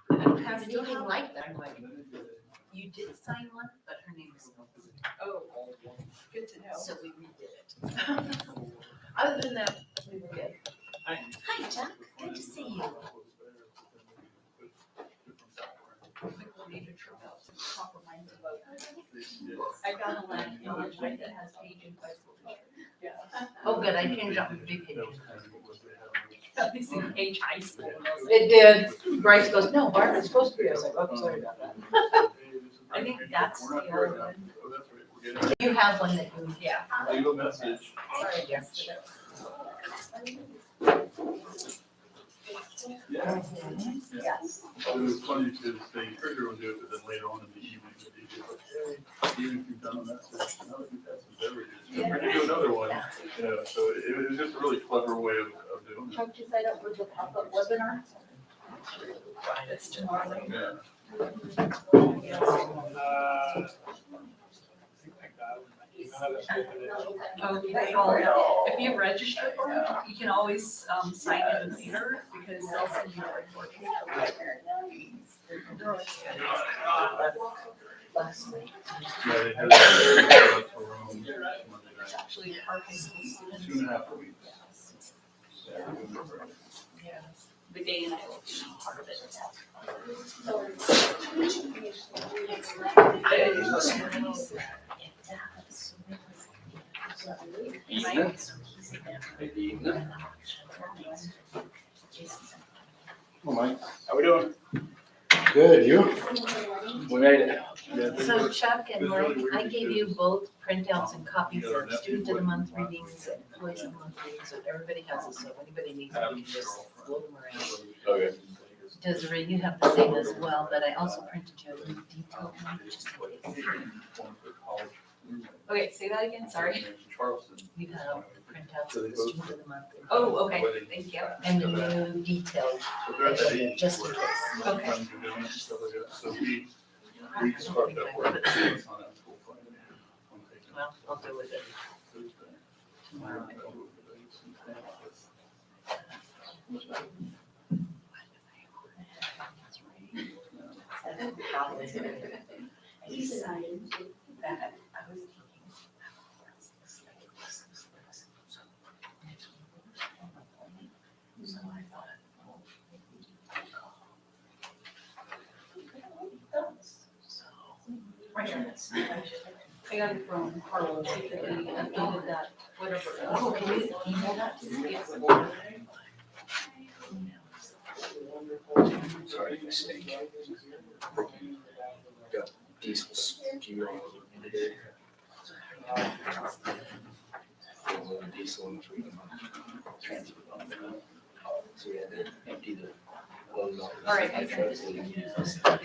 don't have anything like that. I'm like, you did sign one, but her name is. Oh, good to know. So we redid it. Other than that, we were good. Hi, Chuck. Good to see you. I got a land that has page in high school. Oh, good. I changed up to big page. At least in Page High School. It did. Bryce goes, no, Barbara's supposed to be. I was like, oh, sorry about that. I think that's the other one. You have one that you, yeah. Leave a message. Sorry, yes. Yeah. Yes. It was funny because the trigger would do it, but then later on in the evening, the DJ was like, hey, even if you've done a message, now that you've had some beverages, feel free to do another one. Yeah, so it was just a really clever way of doing it. Chuck, you signed up for the pop-up webinar? It's tomorrow. Yeah. Okay, well, if you register for it, you can always sign in later because they'll send you a report. Last night. Yeah, they had it for Monday night. It's actually our high school students. 2.5 weeks. Yeah. The day and I will be part of it. Oh, Mike. How we doing? Good, you? We made it. So Chuck and Mike, I gave you both printouts and copies of student of the month readings and employees of the month readings, so everybody has it, so if anybody needs it, you can just float them around. Okay. Desiree, you have the same as well, but I also printed you a little detailed one, just in case. Okay, say that again, sorry. You have printouts of the student of the month. Oh, okay, thank you. And the new detailed, just in case. Okay. So we start that work. Well, I'll do with it tomorrow. I decided that I was so I thought. I got it from Carlos, he said he updated that, whatever. Oh, can you email that to me? Yes. Sorry, mistake. Got diesel skewer into there. Diesel in between them. Transfer pump. So we had to empty the hose off. All right. I tried to use this. We're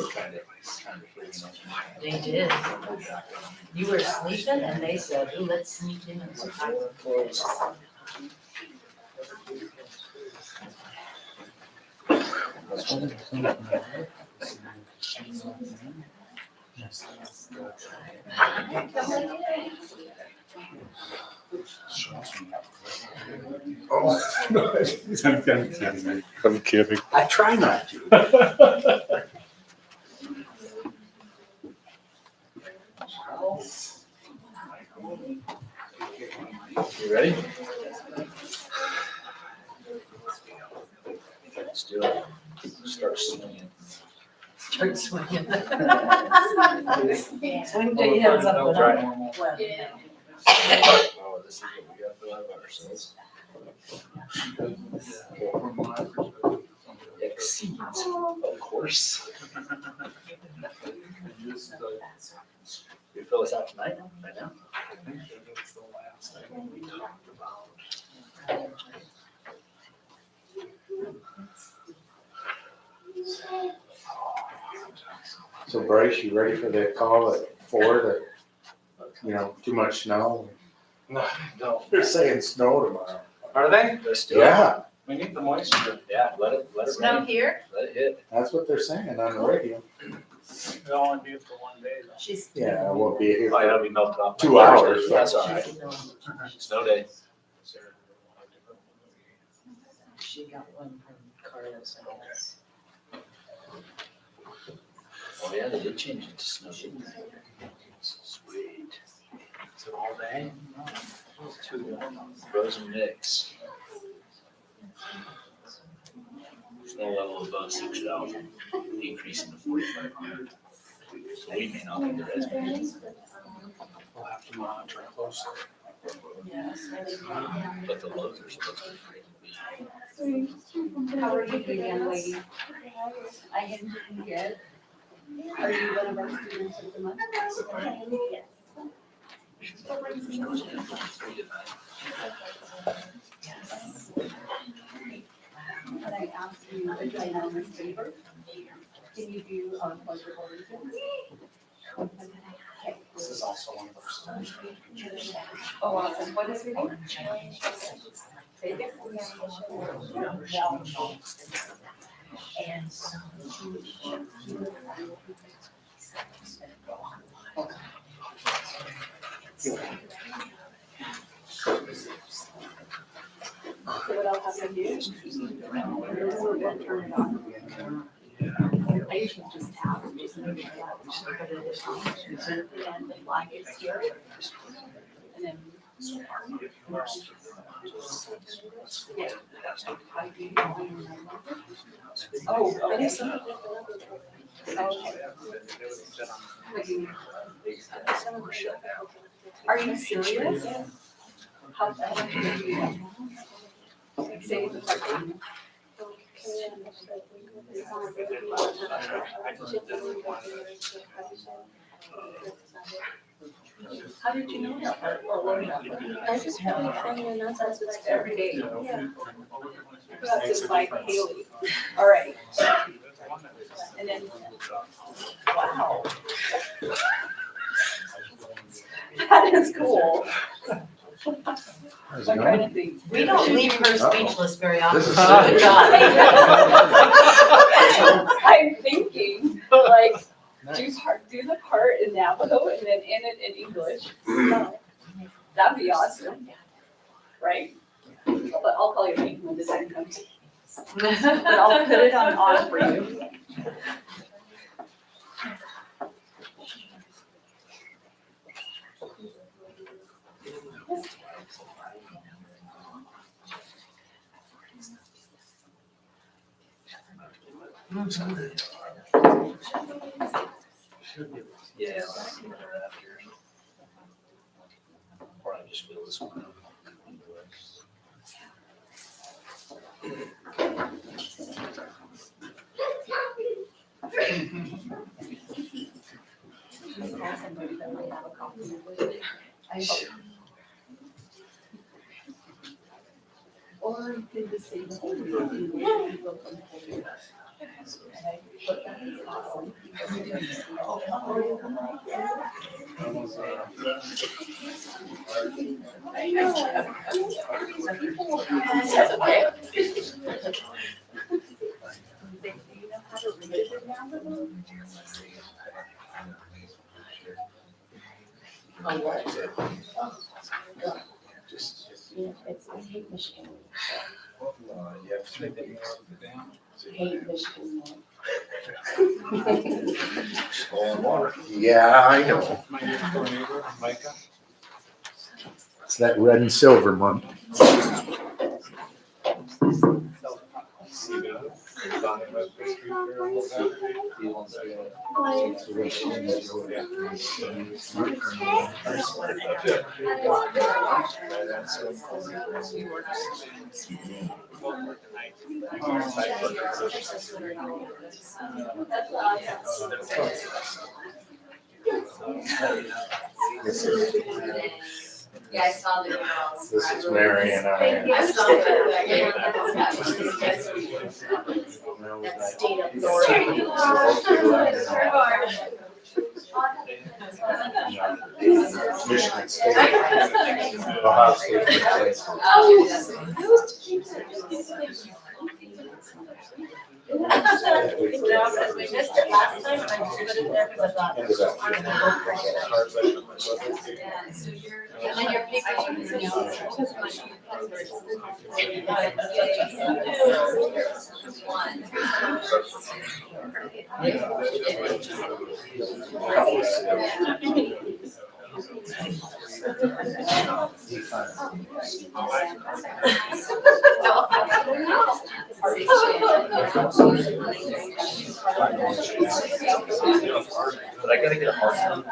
trying to They did. You were sleeping and they said, ooh, let's sneak in. And so I was close. Oh, no, I'm kidding. I'm kidding. I try not to. You ready? Still start swinging. Start swinging. Swing till your head's up. Right. Oh, this is what we got to love ourselves. Exceeds, of course. You fill us out tonight? I know. So Bryce, you ready for the call at 4 that, too much snow? No. They're saying snow tomorrow. Are they? Let's do it. Yeah, We need the moisture. Yeah, let it Snow rain. here? Let it hit. that's what they're saying on the radio. We only do it for one day though. She's. Yeah, we'll be here. Oh, yeah, it'll be melted off. 2 hours. That's all right. She's ignoring. Snow day. She got one from Carlos, I guess. Oh, yeah, they did change it to snow. Sweet. Is it all day? No, it's 2 Frozen mix. Snow level above 6,000, decreasing to 4,500. So we may not be there as many, We'll have to monitor closely. but the lows are supposed to be. How are you doing, young lady? I am doing good. Are you one of our students of the month? Yes. Can I ask you a ginormous favor? Can you do our pledge of allegiance? Okay. This is also one of those. Oh, awesome. What is your name? Say it. And so. So what I'll have to do? We'll turn it on. I usually just tap and just put it on. And the light is here. And then. Yeah. Oh, okay. Okay. Are you serious? How much do you do? Say the part. How did you know that part? Or what? I just really find the announcements Every day. Yeah. That's just like Haley. All right. And then, wow. That is cool. How's it I'm going? trying to think. We don't leave her speechless very often. This is Good job. I'm thinking, like, do the part in Navajo and then in it in English. That'd be awesome, right? But I'll call you Pink when the time comes. But I'll put it on for you. Yeah, I'll see what they're after. Or I just fill this one out. Call somebody that might have a copy of it. I hope. Or you could just say the whole thing. You will come to you. But that is awesome. That's okay. Do you know how to read it now? Oh, what? Yeah, it's hate Michigan. You have to take that down. Hate Michigan. Stolen water. Yeah, I know. My next door neighbor, Micah. It's that red and silver month. He wants to go. This is, Yeah, I saw the girls. this is Mary and I. I saw that. State of Michigan State. Ohio State. Because we missed it last time, and I put it there because I thought. Ended up getting Yeah, so you're. And then your But I gotta get a hard one.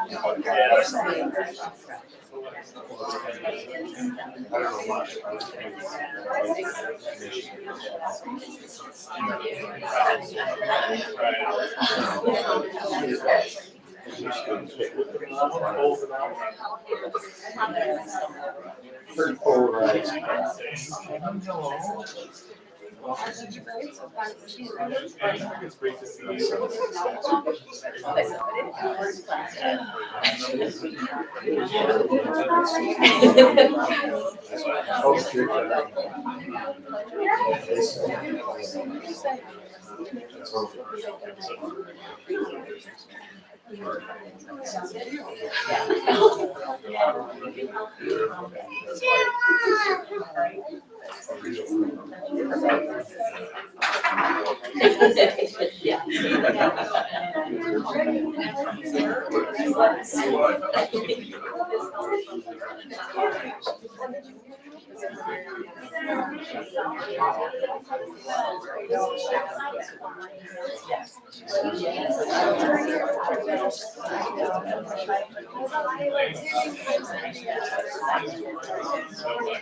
Pretty polarized. It's great to see you.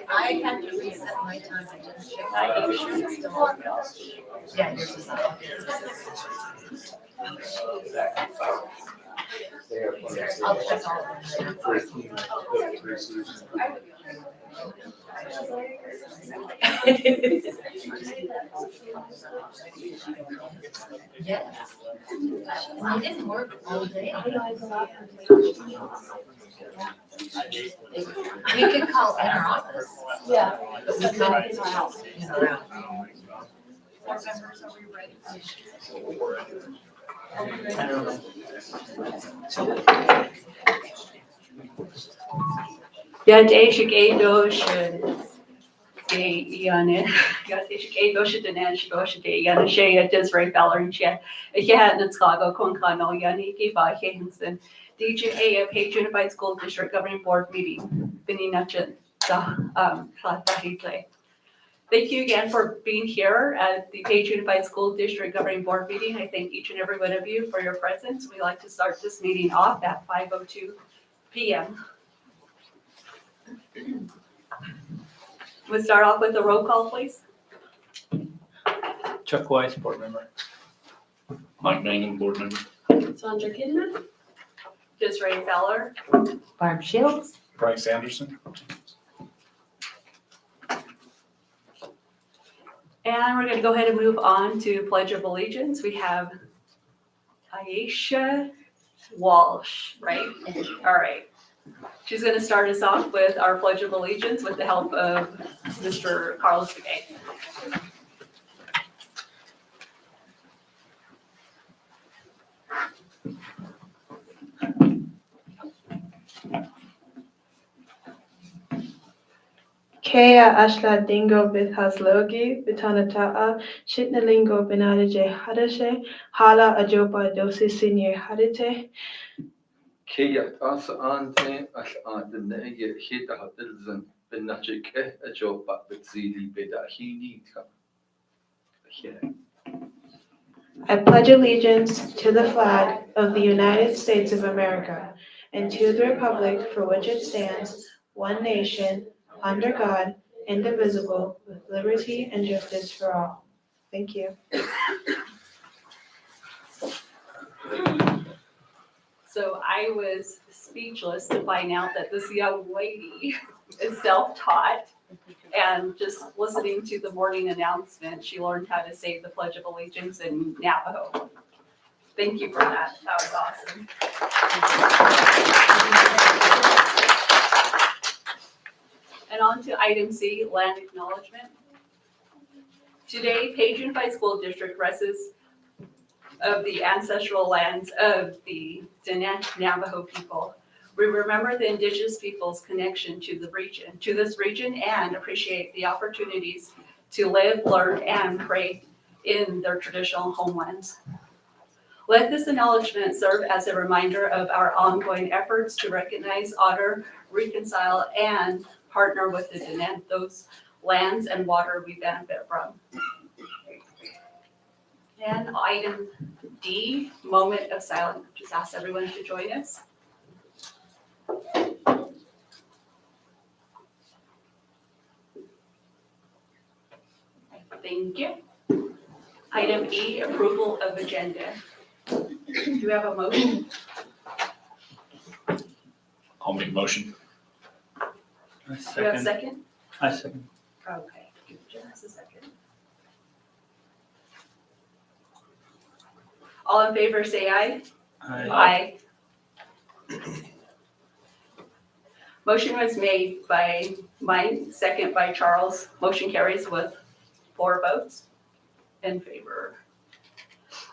I had to reset my time, I didn't check my age. It's still on. Yeah, yours is not. I'll check all of them. Yes. I didn't work all day. We could call in our office. Yeah. But we couldn't in our house, you know, around. Board members, are we ready? Yadeshik Adoshan. Iane, Yadeshik Adoshan and Shigosha, Yanashaya, Desiree Valerie, Yahat and Skago, Konkano, Yaniki, Bahenson, DJA, Page Unified School District Governing Board meeting, Beninachan, Platahitle. Thank you again for being here at the Page Unified School District Governing Board meeting. I thank each and every one of you for your presence. We like to start this meeting off at 5:02 p.m. We'll start off with a roll call, please. Chuck Weiss, board member. Mike Manning, board member. Sandra Kidman? Desiree Feller. Barb Shields. Bryce Anderson. And we're going to go ahead and move on to Pledge of Allegiance. We have Aisha Walsh, right? All right. She's going to start us off with our Pledge of Allegiance with the help of Mr. Carlos Begay. Kea ashla dingo bith haslogi, bitanataa, shitnalingo benadaje hadashe, hala ajopa dosi senior hadite, Kea as ante as antenege hita hatilzen benachike ajopa betzili bedahini. I pledge allegiance to the flag of the United States of America and to the republic for which it stands, one nation, under God, indivisible, with liberty and justice for all. Thank you. So I was speechless to find out that this young lady is self-taught. And just listening to the morning announcement, she learned how to say the Pledge of Allegiance in Navajo. Thank you for that. That was awesome. And on to item C, land acknowledgement. Today, Page Unified School District rests of the ancestral lands of the Diné Navajo people. We remember the indigenous people's connection to this region, and appreciate the opportunities to live, learn, and pray in their traditional homelands. Let this acknowledgement serve as a reminder of our ongoing efforts to recognize, honor, reconcile, and partner with those lands and water we benefit from. And item D, moment of silence. Just ask everyone to join us. Thank you. Item E, approval of agenda. Do you have a motion? I'll make a motion. Do you have a second? I second. Okay, just a second. All in favor, say aye. Aye. Motion was made by Mike, second by Charles. Motion carries with 4 votes in favor.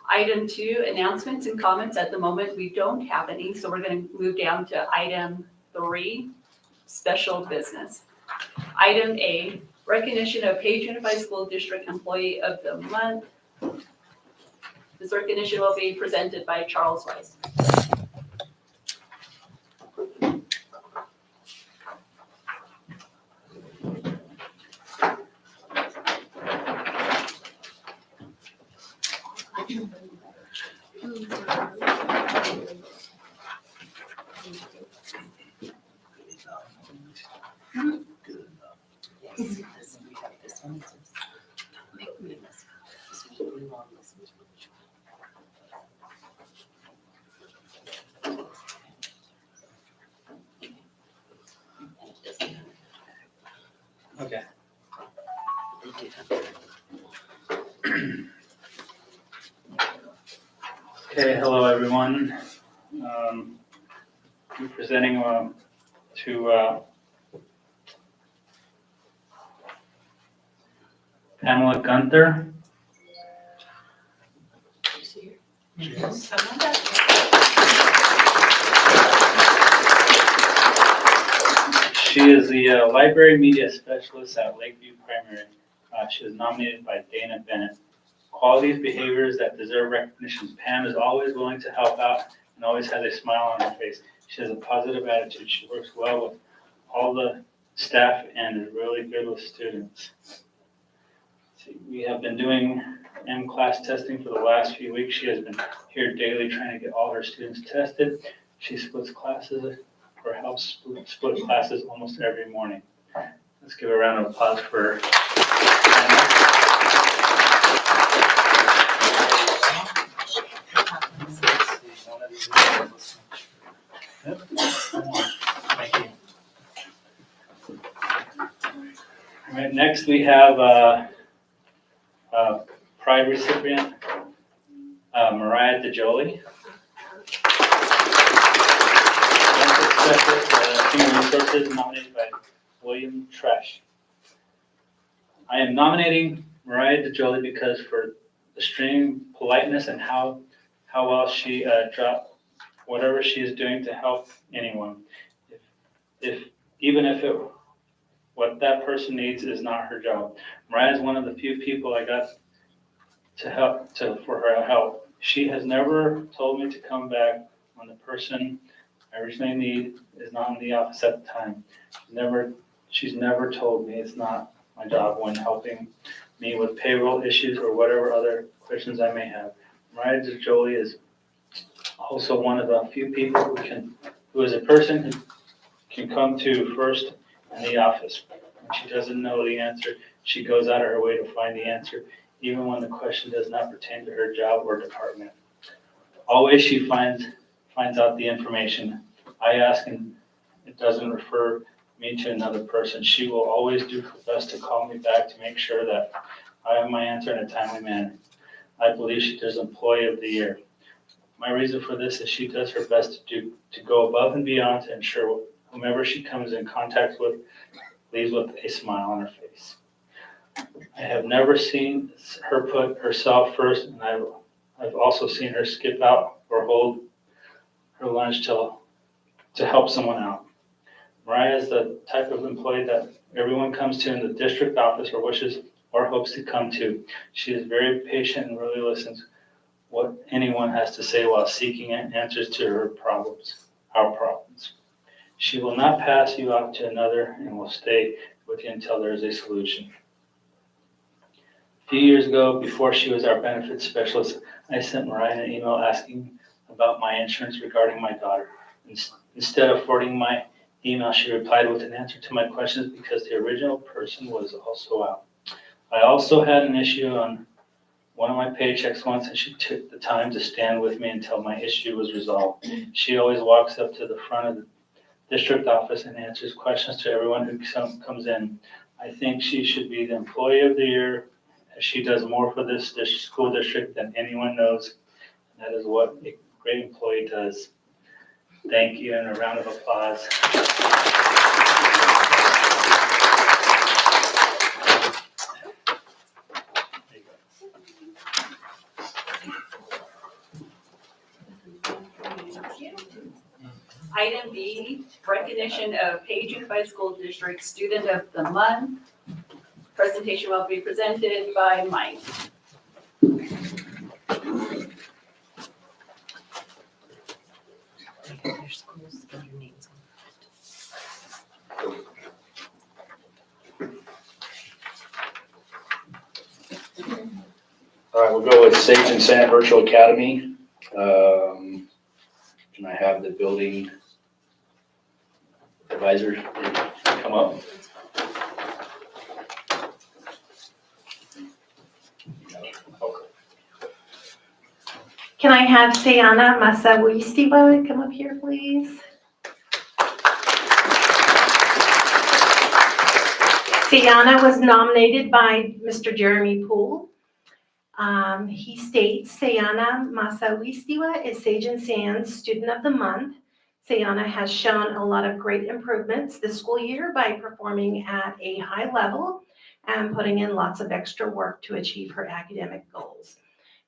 Item 2, announcements and comments. At the moment, we don't have any, so we're going to move down to item 3, special business. Item A, recognition of Page Unified School District Employee of the Month. This recognition will be presented by Charles Weiss. Okay. Okay, hello, everyone. I'm presenting to Pamela Gunther. She is the library media specialist at Lakeview Primary. She was nominated by Dana Bennett. Qualities, behaviors that deserve recognition. Pam is always willing to help out and always has a smile on her face. She has a positive attitude. She works well with all the staff and is really good with students. We have been doing M-class testing for the last few weeks. She has been here daily trying to get all her students tested. She splits classes or helps split classes almost every morning. Let's give a round of applause for Pamela. Thank you. All right, next we have Pride recipient, Mariah DeJoly. Human Resources, nominated by William Tresh. I am nominating Mariah DeJoly because for the extreme politeness and how well she dropped whatever she is doing to help anyone. Even if what that person needs is not her job. Mariah is one of the few people I got for her help. She has never told me to come back when the person I originally need is not in the office at the time. She's never told me it's not my job when helping me with payroll issues or whatever other questions I may have. Mariah DeJoly is also one of the few people who is a person who can come to first in the office. When she doesn't know the answer, she goes out of her way to find the answer, even when the question does not pertain to her job or department. Always she finds out the information I ask, and it doesn't refer me to another person. She will always do her best to call me back to make sure that I have my answer in a timely manner. I believe she does Employee of the Year. My reason for this is she does her best to go above and beyond to ensure whomever she comes in contact with leaves with a smile on her face. I have never seen her put herself first, and I've also seen her skip out or hold her lunch till to help someone out. Mariah is the type of employee that everyone comes to in the district office or wishes or hopes to come to. She is very patient and really listens what anyone has to say while seeking answers to her problems, our problems. She will not pass you off to another and will stay with you until there is a solution. A few years ago, before she was our benefits specialist, I sent Mariah an email asking about my insurance regarding my daughter. Instead of forwarding my email, she replied with an answer to my questions because the original person was also out. I also had an issue on one of my paychecks once, and she took the time to stand with me until my issue was resolved. She always walks up to the front of the district office and answers questions to everyone who comes in. I think she should be the employee of the year, as she does more for this school district than anyone knows. That is what a great employee does. Thank you, and a round of applause. Item B, recognition of Page Unified School District Student of the Month. Presentation will be presented by Mike. Your schools and your names on All right, we'll go with Sage and Sand Virtual Academy. Can I have the building advisor come up? Can I have Sayana Masawistiwa come up here, please? Sayana was nominated by Mr. Jeremy Poole. He states, Sayana Masawistiwa is Sage and Sand's Student of the Month. Sayana has shown a lot of great improvements this school year by performing at a high level and putting in lots of extra work to achieve her academic goals.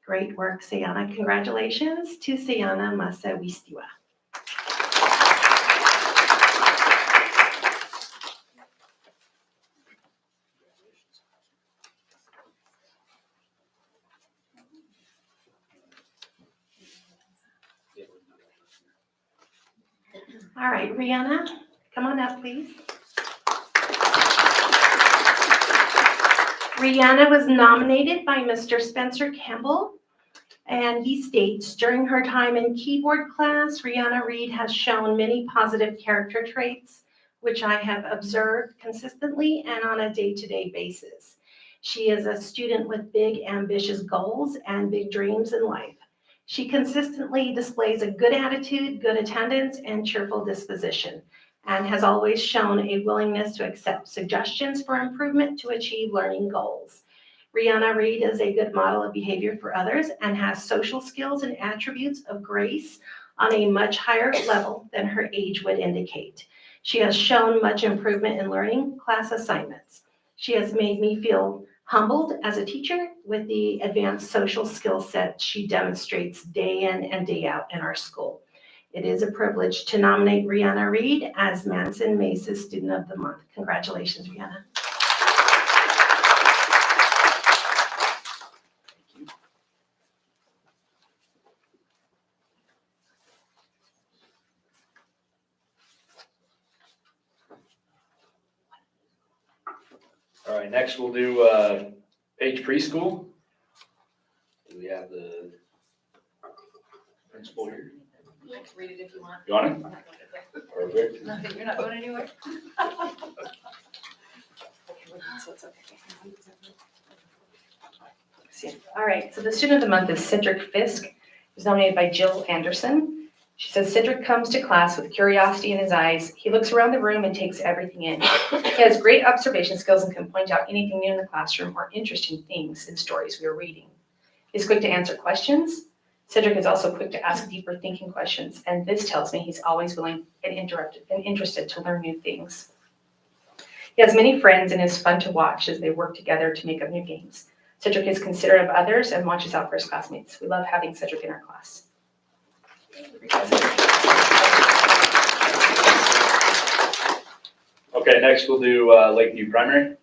Great work, Sayana. Congratulations to Sayana Masawistiwa. All right, Rihanna, come on up, please. Rihanna was nominated by Mr. Spencer Campbell, and he states, during her time in keyboard class, Rihanna Reed has shown many positive character traits, which I have observed consistently and on a day-to-day basis. She is a student with big, ambitious goals and big dreams in life. She consistently displays a good attitude, good attendance, and cheerful disposition, and has always shown a willingness to accept suggestions for improvement to achieve learning goals. Rihanna Reed is a good model of behavior for others and has social skills and attributes of grace on a much higher level than her age would indicate. She has shown much improvement in learning class assignments. She has made me feel humbled as a teacher with the advanced social skill set she demonstrates day in and day out in our school. It is a privilege to nominate Rihanna Reed as Manson Mesa's Student of the Month. Congratulations, Rihanna. All right, next we'll do Page Preschool. Do we have the principal here? I can read it if you want. You want it? Perfect. Nothing, you're not going anywhere? All right, so the Student of the Month is Cedric Fisk, who's nominated by Jill Anderson. She says, Cedric comes to class with curiosity in his eyes. He looks around the room and takes everything in. He has great observation skills and can point out anything new in the classroom or interesting things in stories we are reading. He's quick to answer questions. Cedric is also quick to ask deeper thinking questions, and this tells me he's always willing and interested to learn new things. He has many friends and is fun to watch as they work together to make up new games. Cedric is considerate of others and watches out for his classmates. We love having Cedric in our class. Okay, next we'll do Lakeview Primary.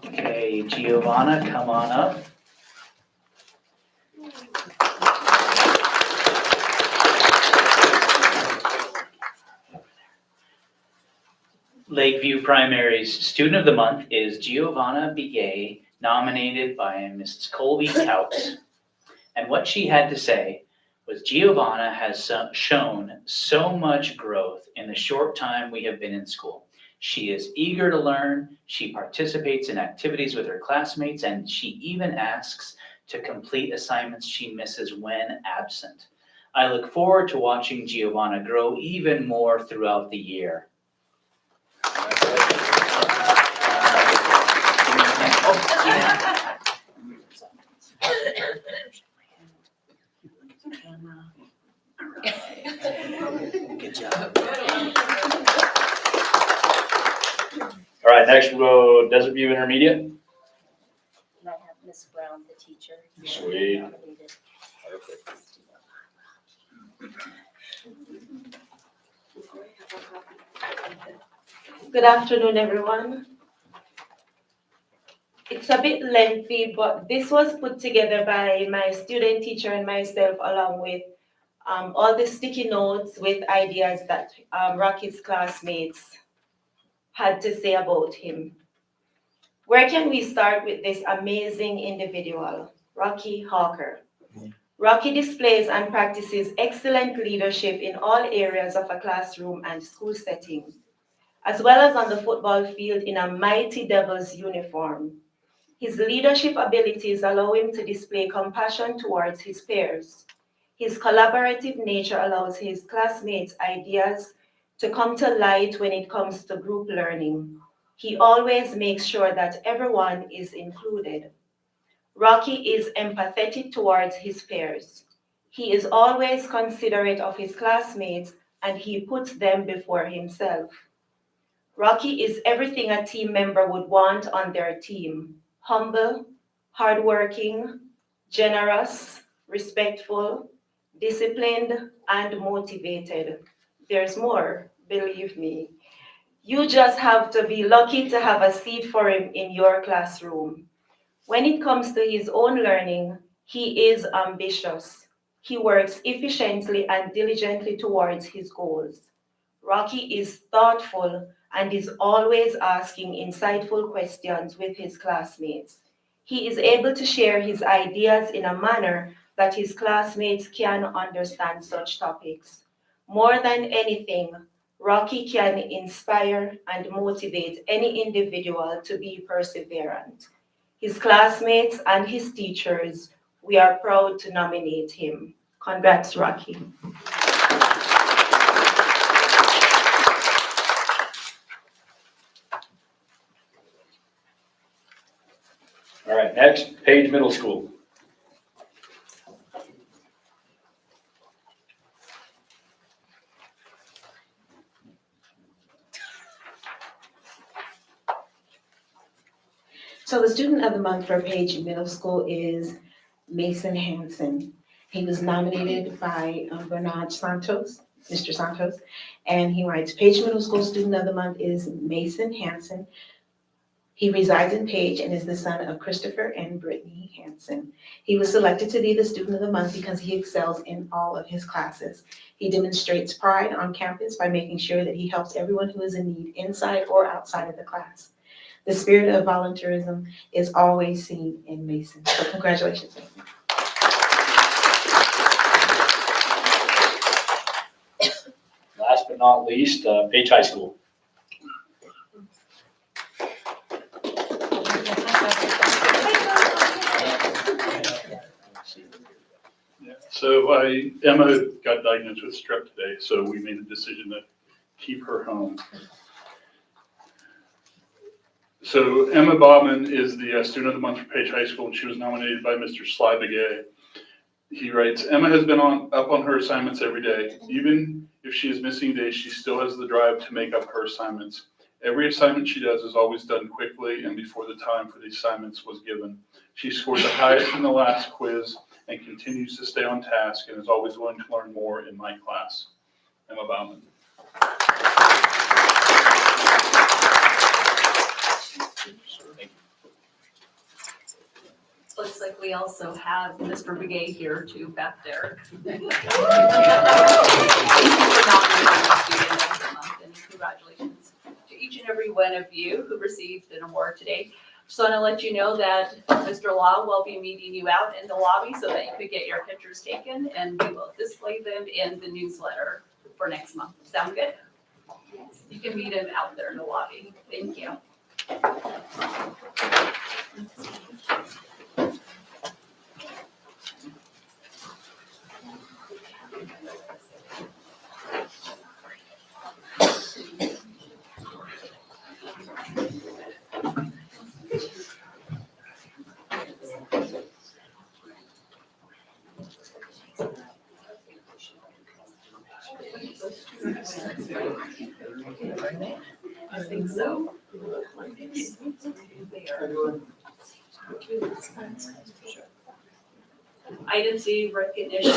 Okay, Giovanna, come on up. Lakeview Primary's Student of the Month is Giovanna Begay, nominated by Mrs. Colby Tout. And what she had to say was Giovanna has shown so much growth in the short time we have been in school. She is eager to learn, she participates in activities with her classmates, and she even asks to complete assignments she misses when absent. I look forward to watching Giovanna grow even more throughout the year. Good job. All right, next we'll go Desert View Intermediate. And I have Miss Brown, the teacher. Sweet. Nominated. Good afternoon, everyone. It's a bit lengthy, but this was put together by my student teacher and myself, along with all the sticky notes with ideas that Rocky's classmates had to say about him. Where can we start with this amazing individual, Rocky Hawker? Rocky displays and practices excellent leadership in all areas of a classroom and school setting, as well as on the football field in a Mighty Devils uniform. His leadership abilities allow him to display compassion towards his peers. His collaborative nature allows his classmates' ideas to come to light when it comes to group learning. He always makes sure that everyone is included. Rocky is empathetic towards his peers. He is always considerate of his classmates, and he puts them before himself. Rocky is everything a team member would want on their team: humble, hardworking, generous, respectful, disciplined, and motivated. There's more, believe me. You just have to be lucky to have a seat for him in your classroom. When it comes to his own learning, he is ambitious. He works efficiently and diligently towards his goals. Rocky is thoughtful and is always asking insightful questions with his classmates. He is able to share his ideas in a manner that his classmates can understand such topics. More than anything, Rocky can inspire and motivate any individual to be perseverant. His classmates and his teachers, we are proud to nominate him. Congrats, Rocky. All right, next, Page Middle School. So the student of the month for Page Middle School is Mason Hanson. He was nominated by Bernard Santos, Mr. Santos, and he writes, Page Middle School student of the month is Mason Hanson. He resides in Page and is the son of Christopher and Brittany Hanson. He was selected to be the student of the month because he excels in all of his classes. He demonstrates pride on campus by making sure that he helps everyone who is in need inside or outside of the class. The spirit of volunteerism is always seen in Mason. So congratulations, Mason. Last but not least, Page High School. Yeah. So Emma got diagnosed with strep today, so we made the decision to keep her home. So Emma Bauman is the student of the month for Page High School, and she was nominated by Mr. Sly Begay. He writes, Emma has been up on her assignments every day. Even if she is missing days, she still has the drive to make up her assignments. Every assignment she does is always done quickly and before the time for the assignments was given. She scored the highest in the last quiz and continues to stay on task and is always willing to learn more in my class. Emma Bauman. Looks like we also have Mr. Begay here too, back there. Thank you for nominating the student of the month, and congratulations to each and every one of you who received an award today. Just want to let you know that Mr. Law will be meeting you out in the lobby so that you could get your pictures taken, and we will display them in the newsletter for next month. Sound good? You can meet him out there in the lobby. Thank you. I think so. Item C, recognition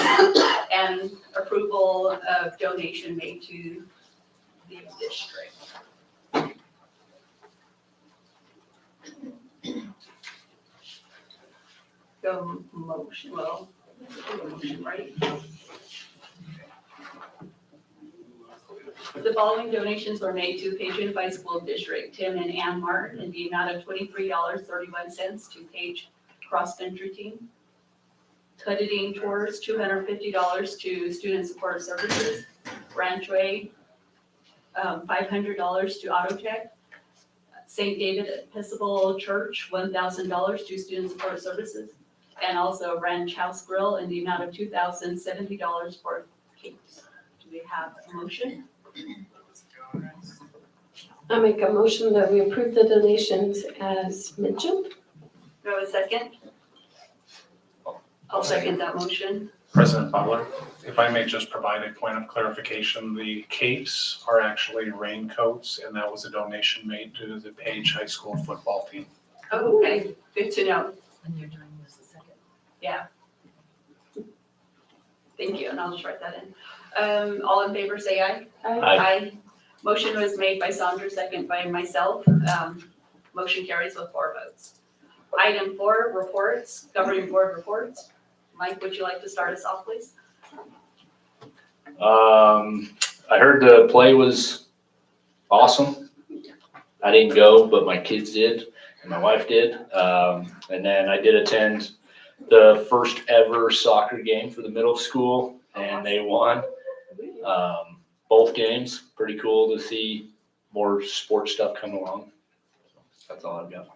and approval of donation made to the district. Go motion, well, motion, right? The following donations were made to Page Unified School District, Tim and Ann Martin, in the amount of $23.31 to Page Cross Country Team. Tudding Tours, $250 to Student Support Services. Ranchway, $500 to Auto Tech. St. David Episcopal Church, $1,000 to Student Support Services. And also Ranch House Grill in the amount of $2,070 for cakes. Do we have a motion? I make a motion that we approve the donations as mentioned. Do I have a second? I'll second that motion. President Butler, if I may just provide a point of clarification, the capes are actually raincoats, and that was a donation made to the Page High School football team. Oh, okay, good to know. And you're doing this a second. Yeah. Thank you, and I'll just write that in. All in favor, say aye. Aye. Motion was made by Sandra, second by myself. Motion carries with 4 votes. Item 4, reports, governing board reports. Mike, would you like to start us off, please? I heard the play was awesome. I didn't go, but my kids did, and my wife did. And then I did attend the first ever soccer game for the middle school, and they won both games. Pretty cool to see more sports stuff come along. That's all I've got.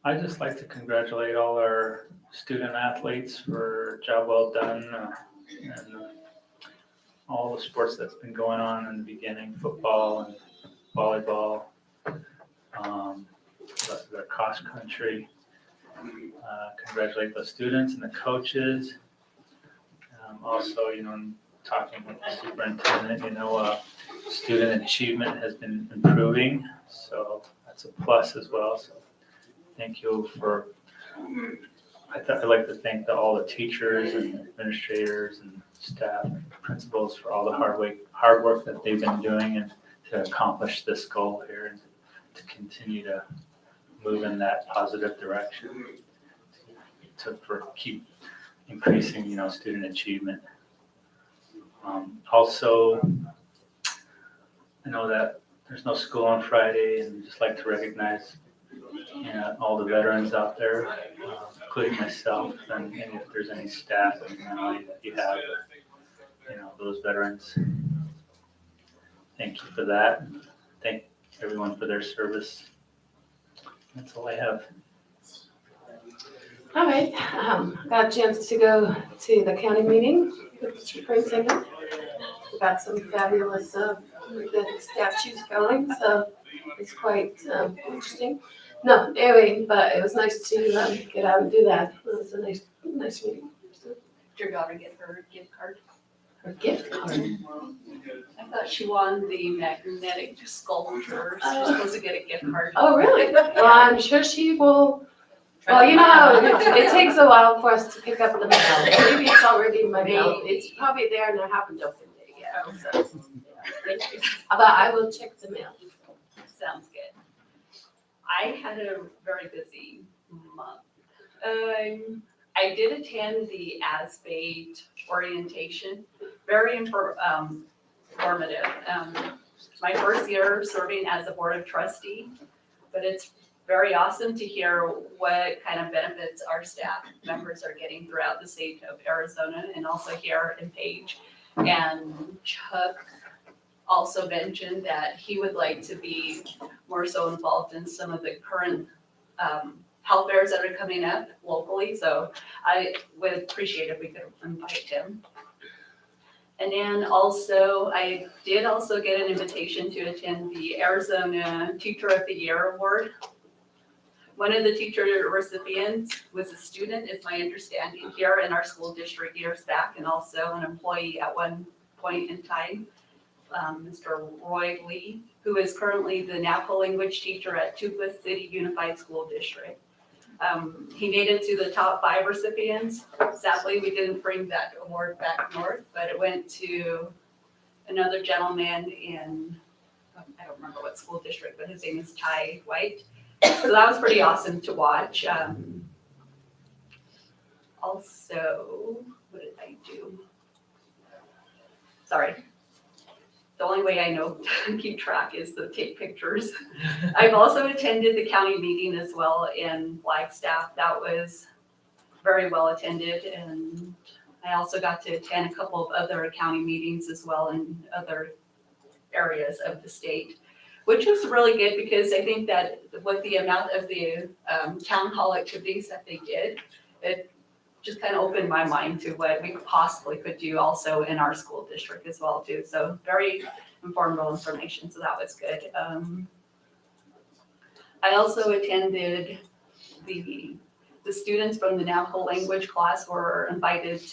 I'd just like to congratulate all our student athletes for a job well done, and all the sports that's been going on in the beginning, football and volleyball, their cross country. Congratulate the students and the coaches. Also, in talking with the superintendent, student achievement has been improving, so that's a plus as well. So thank you for, I'd like to thank all the teachers and administrators and staff and principals for all the hard work that they've been doing and to accomplish this goal here and to continue to move in that positive direction to keep increasing, student achievement. Also, I know that there's no school on Friday, and just like to recognize all the veterans out there, including myself, and if there's any staff that you have, those veterans. Thank you for that. Thank everyone for their service. That's all I have. All right, got a chance to go to the county meeting with the superintendent. We got some fabulous good statues going, so it's quite interesting. No, anyway, but it was nice to get out and do that. It was a nice meeting. So, Did your daughter get her gift card? A gift card. I thought she won the magnetic sculpture. She's supposed to get a gift card. Oh, really? Well, I'm sure she will. Well, you know how it takes a while for us to pick up the mail. Maybe it's already in my mail. It's probably there and I haven't opened it yet. So, yeah. Thank you. But I will check the mail. Sounds good. I had a very busy month. I did attend the ASBATE orientation, very informative. My first year serving as a board of trustee, but it's very awesome to hear what kind of benefits our staff members are getting throughout the state of Arizona and also here in Page. And Chuck also mentioned that he would like to be more so involved in some of the current health fairs that are coming up locally. So I would appreciate if we could invite him. And then also, I did also get an invitation to attend the Arizona Teacher of the Year Award. One of the teacher recipients was a student, is my understanding, here in our school district years back, and also an employee at one point in time, Mr. Roy Lee, who is currently the Navajo language teacher at Tuba City Unified School District. He made it to the top 5 recipients. Sadly, we didn't bring that award back north, but it went to another gentleman in, I don't remember what school district, but his name is Ty White. So that was pretty awesome to watch. Also, what did I do? Sorry. The only way I know to keep track is to take pictures. I've also attended the county meeting as well in Flagstaff. That was very well attended. And I also got to attend a couple of other county meetings as well in other areas of the state, which was really good because I think that with the amount of the town hall activities that they did, it just kind of opened my mind to what we possibly could do also in our school district as well too. So very informative information, so that was good. I also attended the students from the Navajo language class were invited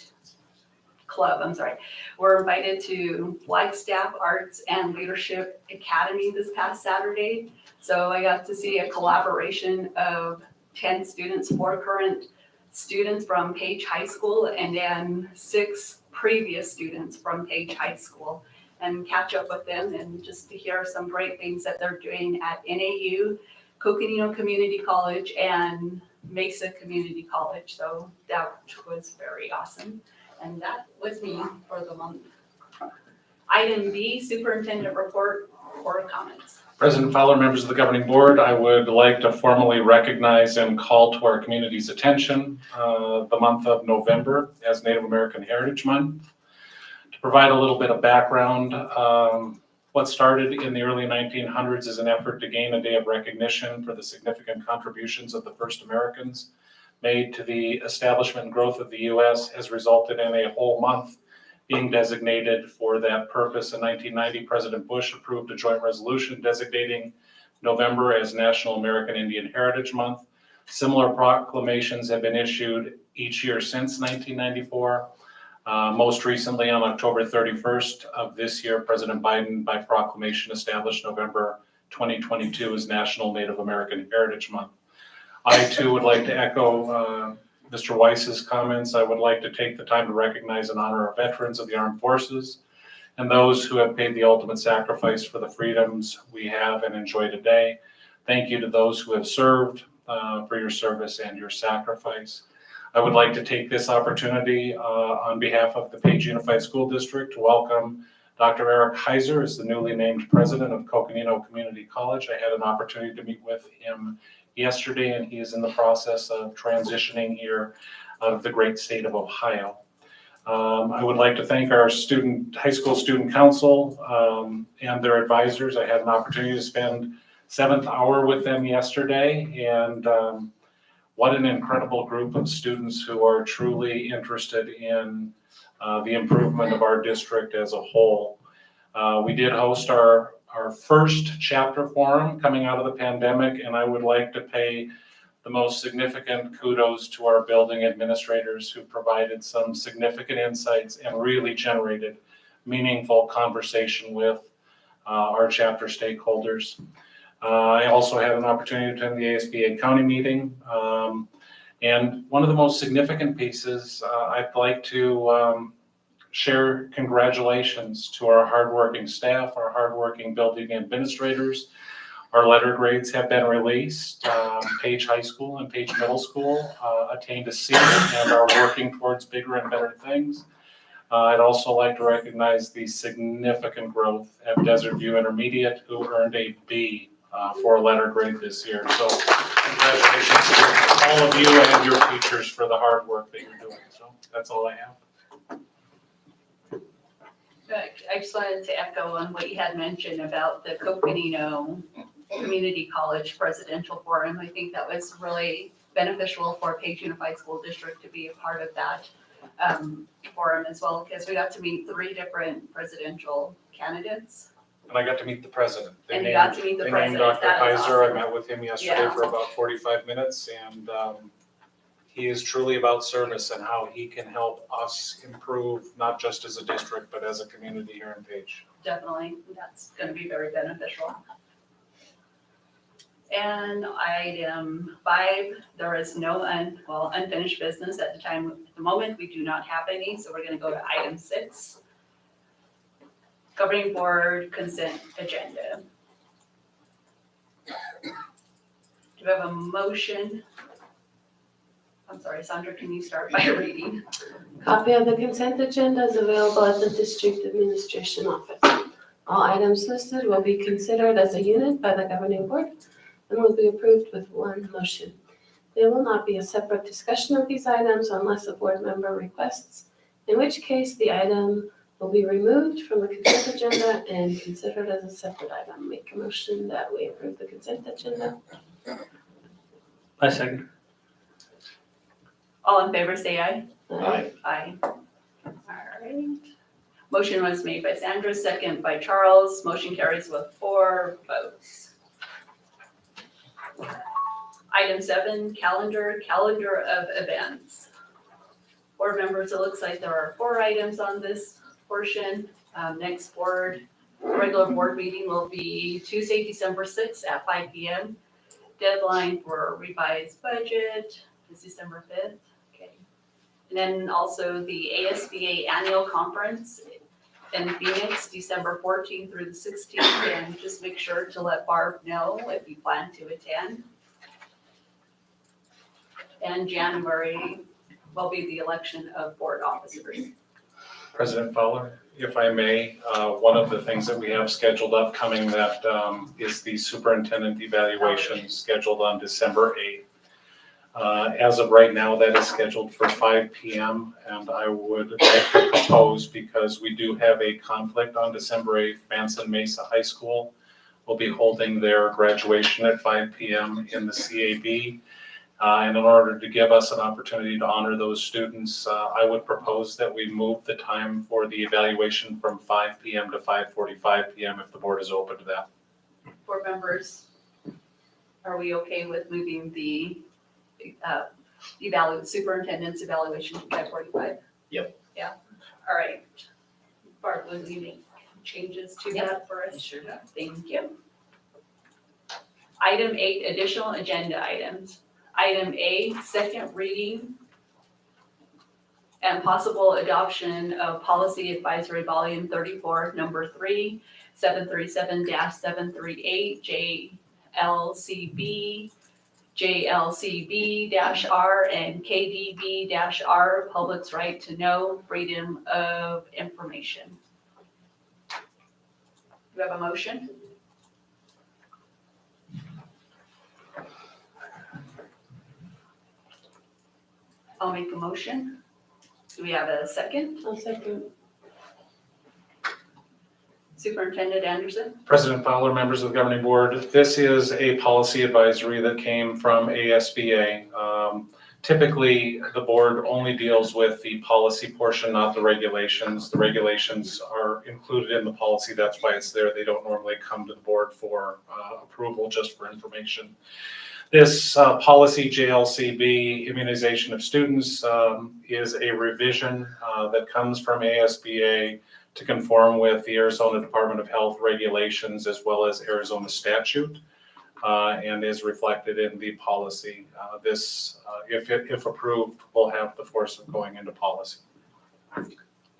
to Flagstaff Arts and Leadership Academy this past Saturday. So I got to see a collaboration of 10 students, 4 current students from Page High School, and then 6 previous students from Page High School, and catch up with them and just to hear some great things that they're doing at NAU, Coconino Community College, and Mesa Community College. So that was very awesome. And that was me for the month. Item B, superintendent report or comments. President Fowler, members of the governing board, I would like to formally recognize and call to our community's attention the month of November as Native American Heritage Month. To provide a little bit of background, what started in the early 1900s is an effort to gain a day of recognition for the significant contributions of the first Americans made to the establishment and growth of the U.S. has resulted in a whole month being designated for that purpose. In 1990, President Bush approved a joint resolution designating November as National American Indian Heritage Month. Similar proclamations have been issued each year since 1994. Most recently, on October 31st of this year, President Biden, by proclamation, established November 2022 as National Native American Heritage Month. I too would like to echo Mr. Weiss's comments. I would like to take the time to recognize and honor our veterans of the armed forces and those who have paid the ultimate sacrifice for the freedoms we have and enjoy today. Thank you to those who have served for your service and your sacrifice. I would like to take this opportunity on behalf of the Page Unified School District to welcome Dr. Eric Heiser as the newly named president of Coconino Community College. I had an opportunity to meet with him yesterday, and he is in the process of transitioning here out of the great state of Ohio. I would like to thank our high school student council and their advisors. I had an opportunity to spend 7th hour with them yesterday, and what an incredible group of students who are truly interested in the improvement of our district as a whole. We did host our first chapter forum coming out of the pandemic, and I would like to pay the most significant kudos to our building administrators who provided some significant insights and really generated meaningful conversation with our chapter stakeholders. I also had an opportunity to attend the ASBA county meeting. And one of the most significant pieces, I'd like to share congratulations to our hardworking staff, our hardworking building administrators. Our letter grades have been released. Page High School and Page Middle School attained a C and are working towards bigger and better things. I'd also like to recognize the significant growth at Desert View Intermediate, who earned a B for a letter grade this year. So congratulations to all of you and your teachers for the hard work that you're doing. So that's all I have. I just wanted to echo on what you had mentioned about the Coconino Community College Presidential Forum. I think that was really beneficial for Page Unified School District to be a part of that forum as well, because we got to meet 3 different presidential candidates. And I got to meet the president. And you got to meet the They named president. Dr. That is Kaiser. I awesome. met with him yesterday Yeah. for about 45 minutes, and he is truly about service and how he can help us improve, not just as a district, but as a community here in Page. Definitely, that's gonna be very beneficial. And item 5, there is no unfinished business at the moment, we do not have any, so we're gonna go to item 6. Governing board consent agenda. Do we have a motion? I'm sorry, Sandra, can you start by reading? Copy of the consent agenda is available at the district administration office. All items listed will be considered as a unit by the governing board and will be approved with one motion. There will not be a separate discussion of these items unless a board member requests, in which case the item will be removed from the consent agenda and considered as a separate item. Make a motion that we approve the consent agenda. I second. All in favor, say aye. Aye. Aye. All right. Motion was made by Sandra, second by Charles. Motion carries with 4 votes. Item 7, calendar of events. Board members, it looks like there are 4 items on this portion. Next regular board meeting will be Tuesday, December 6th at 5 p.m. Deadline for revised budget is December 5th. Okay. And then also the ASBA annual conference in Phoenix, December 14th through the 16th. And just make sure to let Barb know if you plan to attend. And January will be the election of board officers. President Fowler, if I may, one of the things that we have scheduled upcoming that is the superintendent evaluation scheduled on December 8th. As of right now, that is scheduled for 5 p.m. and I would like to propose, because we do have a conflict on December 8th, Manson Mesa High School will be holding their graduation at 5 p.m. in the CAB. And in order to give us an opportunity to honor those students, I would propose that we move the time for the evaluation from 5 p.m. to 5:45 p.m. if the board is open to that. Board members, are we okay with moving the superintendent's evaluation to 5:45? Yep. Yeah, all right. Barb, will you make changes to that for us? Sure. Thank you. Item 8, additional agenda items. Item A, second reading and possible adoption of Policy Advisory Volume 34, Number 3, 737-738, JLCB, JLCB-R, and KDB-R, Public's Right to Know, Freedom of Information. Do we have a motion? I'll make a motion. Do we have a second? I'll second. Superintendent Anderson? President Fowler, members of the governing board, this is a policy advisory that came from ASBA. Typically, the board only deals with the policy portion, not the regulations. The regulations are included in the policy, that's why it's there. They don't normally come to the board for approval, just for information. This policy JLCB, immunization of students, is a revision that comes from ASBA to conform with the Arizona Department of Health regulations as well as Arizona statute, and is reflected in the policy. This, if approved, will have the force of going into policy.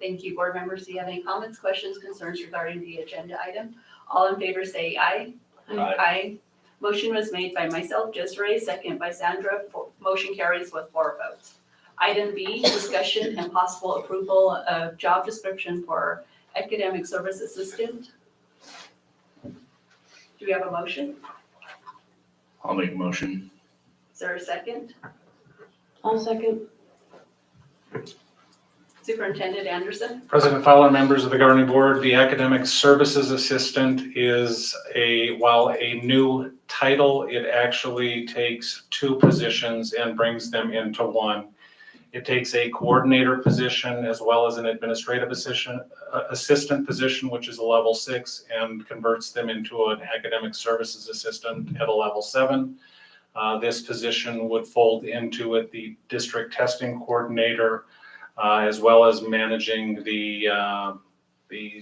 Thank you. Board members, do you have any comments, questions, concerns regarding the agenda item? All in favor say aye. Aye. Motion was made by myself, Desiree, second by Sandra. Motion carries with 4 votes. Item B, discussion and possible approval of job description for academic service assistant. Do we have a motion? I'll make a motion. Is there a second? I'll second. Superintendent Anderson? President Fowler, members of the governing board, the academic services assistant is while a new title, it actually takes 2 positions and brings them into one. It takes a coordinator position as well as an administrative assistant position, which is a level 6, and converts them into an academic services assistant at a level 7. This position would fold into it the district testing coordinator, as well as managing the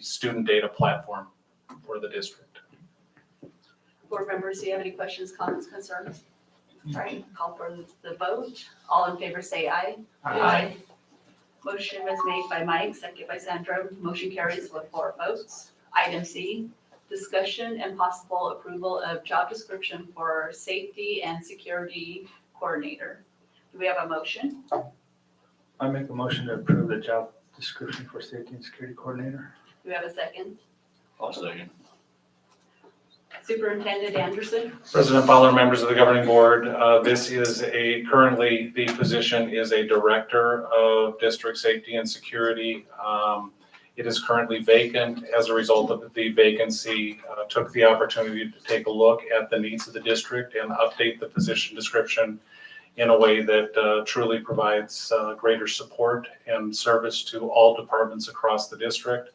student data platform for the district. Board members, do you have any questions, comments, concerns? All right, call for the vote. All in favor say aye. Aye. Motion was made by Mike, second by Sandra. Motion carries with 4 votes. Item C, discussion and possible approval of job description for safety and security coordinator. Do we have a motion? I make a motion to approve the job description for safety and security coordinator. Do we have a second? I'll second. Superintendent Anderson? President Fowler, members of the governing board, this is currently the position is a director of district safety and security. It is currently vacant. As a result of the vacancy, took the opportunity to take a look at the needs of the district and update the position description in a way that truly provides greater support and service to all departments across the district.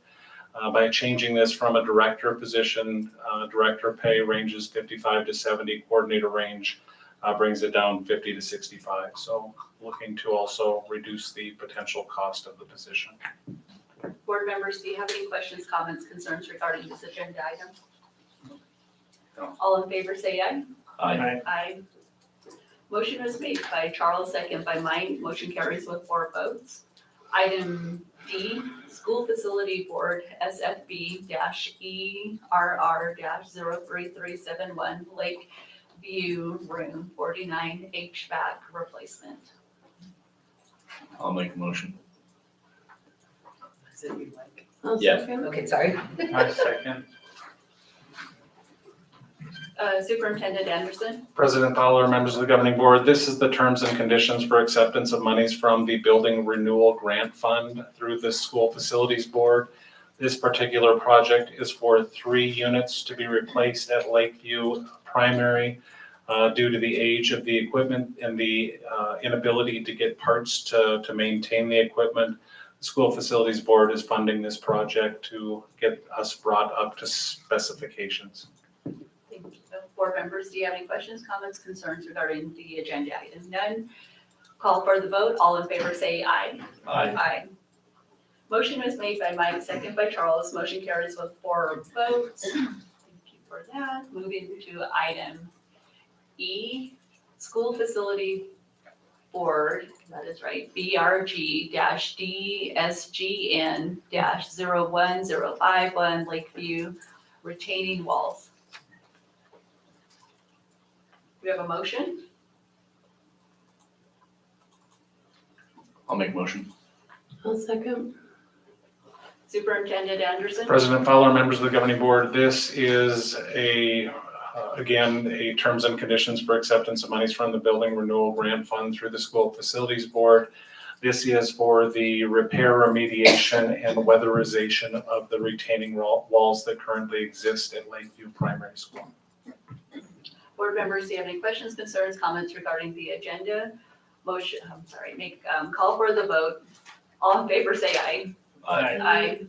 By changing this from a director position, director pay ranges 55 to 70, coordinator range brings it down 50 to 65. So looking to also reduce the potential cost of the position. Board members, do you have any questions, comments, concerns regarding this agenda item? No. All in favor say aye. Aye. Aye. Motion was made by Charles, second by Mike. Motion carries with 4 votes. Item D, School Facility Board SFB-ERR-03371 Lakeview Room 49 HVAC replacement. I'll make a motion. I'll Yeah. second. Okay, sorry. I second. Superintendent Anderson? President Fowler, members of the governing board, this is the terms and conditions for acceptance of monies from the Building Renewal Grant Fund through the School Facilities Board. This particular project is for 3 units to be replaced at Lakeview Primary due to the age of the equipment and the inability to get parts to maintain the equipment. The School Facilities Board is funding this project to get us brought up to specifications. Thank you. Board members, do you have any questions, comments, concerns regarding the agenda item? None. Call for the vote. All in favor say aye. Aye. Aye. Motion was made by Mike, second by Charles. Motion carries with 4 votes. Thank you for that. Moving to item E, School Facility Board, that is right, BRG-DSGN-01051 Lakeview retaining walls. We have a motion? I'll make a motion. I'll second. Superintendent Anderson? President Fowler, members of the governing board, this is again, a terms and conditions for acceptance of monies from the Building Renewal Grant Fund through the School Facilities Board. This is for the repair, remediation, and weatherization of the retaining walls that currently exist at Lakeview Primary School. Board members, do you have any questions, concerns, comments regarding the agenda? Motion, call for the vote. All in favor say aye. Aye. Aye.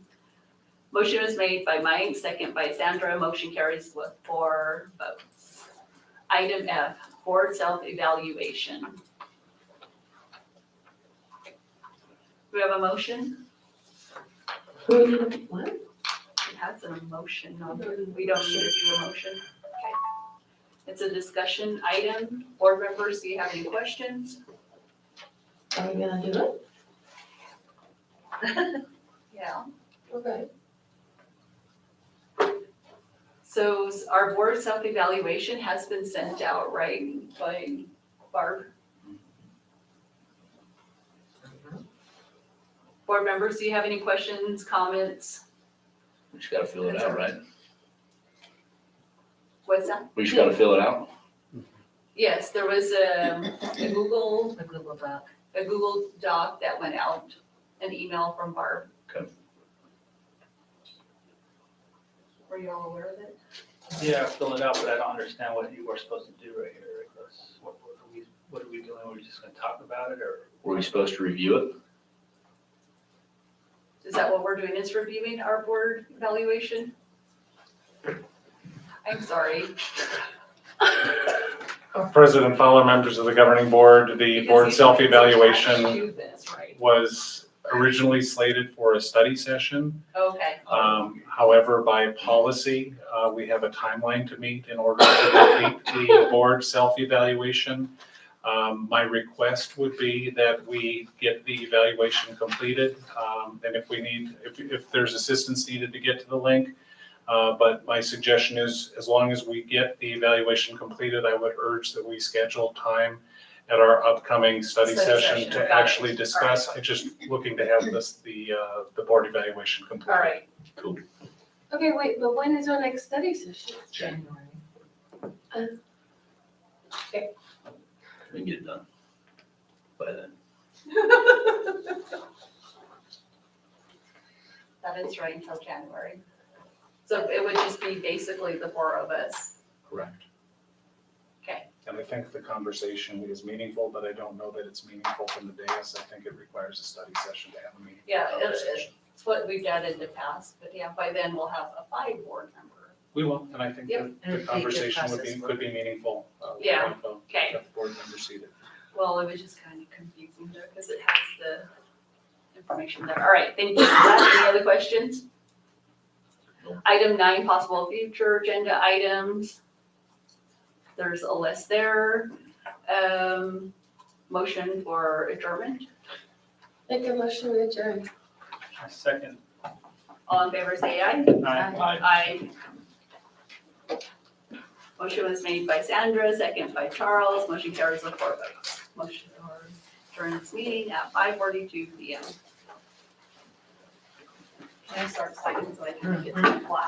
Motion was made by Mike, second by Sandra. Motion carries with 4 votes. Item F, board self-evaluation. Do we have a motion? What? It has an emotion, we don't need to do a motion. Okay. It's a discussion item. Board members, do you have any questions? Are we gonna do it? Yeah. Okay. So our board self-evaluation has been sent out, right, by Barb? Board members, do you have any questions, comments? We just gotta fill it out, right? What's that? We just gotta fill it out. Yes, there was a Google A Google Doc. a Google Doc that went out, an email from Barb. Okay. Were you all aware of it? Yeah, fill it out, but I don't understand what you were supposed to do right here, Nicholas. What are we doing? Are we just gonna talk about it, or? Were we supposed to review it? Is that what we're doing, is reviewing our board evaluation? I'm sorry. President Fowler, members of the governing board, the Because board you self-evaluation do this, right? was originally slated for a study session. Okay. However, by policy, we have a timeline to meet in order to complete the board self-evaluation. My request would be that we get the evaluation completed, and if there's assistance needed to get to the link. But my suggestion is, as long as we get the evaluation completed, I would urge that we schedule time at our upcoming study session to got it. actually discuss. I'm just looking to have the board evaluation completed. All right. Cool. Okay, wait, but when is our next study session? January. We can get it done by then. That is right until January. So it would just be basically the four of us. Correct. And I think the conversation is meaningful, but I don't know that it's meaningful from the dais. I think it requires a study session to have a meaningful Yeah, conversation. it's what we've done in the past, but yeah, by then we'll have a 5 board member. We will, and I think Yep. that And the it'd be a good conversation process could be meaningful. Yeah. With Okay. the board members seated. Well, it was just kind of confusing there because it has the information there. All right, thank you for that. Any other questions? Item 9, possible future agenda items. There's a list there. Motion for adjournment. Make a motion to adjourn. Second. All in favor, say aye. Aye. Aye. Motion was made by Sandra, second by Charles. Motion carries with 4 votes. Motion to adjourn this meeting at 5:42 PM. Can I start signing so I can get to the class?